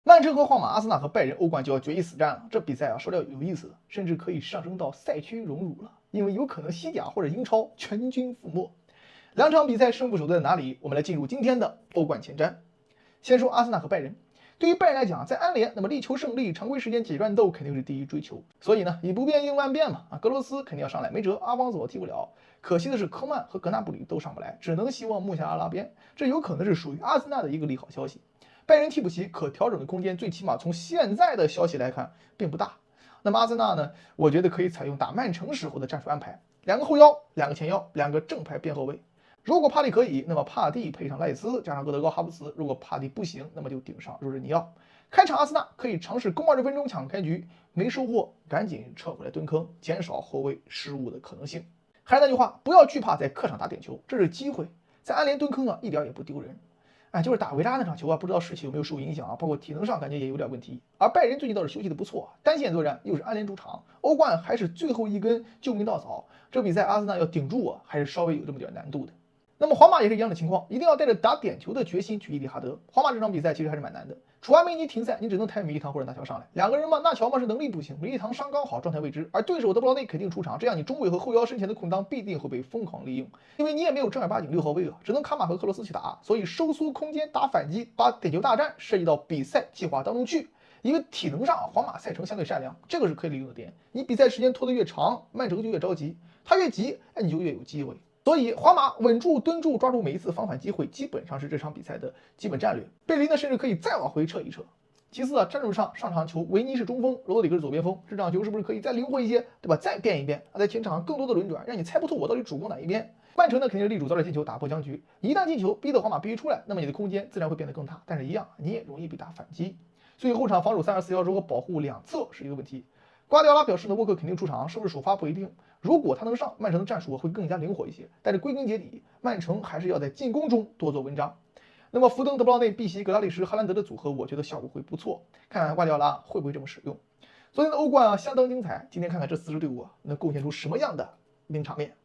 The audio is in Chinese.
曼城和皇马、阿森纳和拜仁欧冠就要决一死战了，这比赛啊说的有意思，甚至可以上升到赛区荣辱了，因为有可能西甲或者英超全军覆没。两场比赛胜负手在哪里？我们来进入今天的欧冠前瞻。先说阿森纳和拜仁。对于拜仁来讲，在安联，那么力求胜利，常规时间解战斗肯定是第一追求。所以呢，以不变应万变嘛，格罗斯肯定要上来，没辙，阿方索踢不了。可惜的是，科曼和格纳布里都上不来，只能希望穆夏阿拉边。这有可能是属于阿森纳的一个利好消息。拜仁替补席可调整的空间，最起码从现在的消息来看，并不大。那么阿森纳呢？我觉得可以采用打曼城时候的战术安排，两个后腰，两个前腰，两个正牌边后卫。如果帕蒂可以，那么帕蒂配上赖斯加上戈德高哈布茨；如果帕蒂不行，那么就顶上若日尼奥。开场阿森纳可以尝试攻20分钟抢开局，没收获赶紧撤回来蹲坑，减少后卫失误的可能性。还是那句话，不要惧怕在客场打点球，这是机会。在安联蹲坑啊，一点也不丢人。就是打维拉那场球啊，不知道士气有没有受影响啊，包括体能上感觉也有点问题。而拜仁最近倒是休息的不错，单线作战又是安联主场，欧冠还是最后一根救命稻草。这比赛阿森纳要顶住啊，还是稍微有这么点难度的。那么皇马也是一样的情况，一定要带着打点球的决心去伊蒂哈德。皇马这场比赛其实还是蛮难的，楚阿梅尼停赛，你只能抬米利唐或者纳乔上来，两个人嘛，纳乔嘛是能力不行，米利唐伤刚好，状态未知，而对手德布劳内肯定出场，这样你中卫和后腰身前的空当必定会被疯狂利用，因为你也没有正儿八经6号位啊，只能卡马和克罗斯去打，所以收缩空间打反击，把点球大战涉及到比赛计划当中去。因为体能上，皇马赛程相对善良，这个是可以利用的点。你比赛时间拖得越长，曼城就越着急，他越急，你就越有机会。所以皇马稳住蹲住，抓住每一次防反机会，基本上是这场比赛的基本战略。贝林呢，甚至可以再往回撤一撤。其次啊，战术上上场球维尼是中锋，罗德里格是左边锋，这场球是不是可以再灵活一些，对吧？再变一变，在前场更多的轮转，让你猜不透我到底主攻哪一边。曼城呢，肯定是力主早点进球打破僵局，一旦进球逼得皇马必须出来，那么你的空间自然会变得更大，但是一样你也容易被打反击。所以后场防守3-2-4-1如何保护两侧是一个问题。瓜迪奥拉表示呢，沃克肯定出场，是不是首发不一定。如果他能上，曼城的战术会更加灵活一些。但是归根结底，曼城还是要在进攻中多做文章。那么福登、德布劳内、碧玺、格拉利什、哈兰德的组合，我觉得效果会不错。看看瓜迪奥拉会不会这么使用。昨天的欧冠啊，相当精彩。今天看看这4支队伍能贡献出什么样的名场面。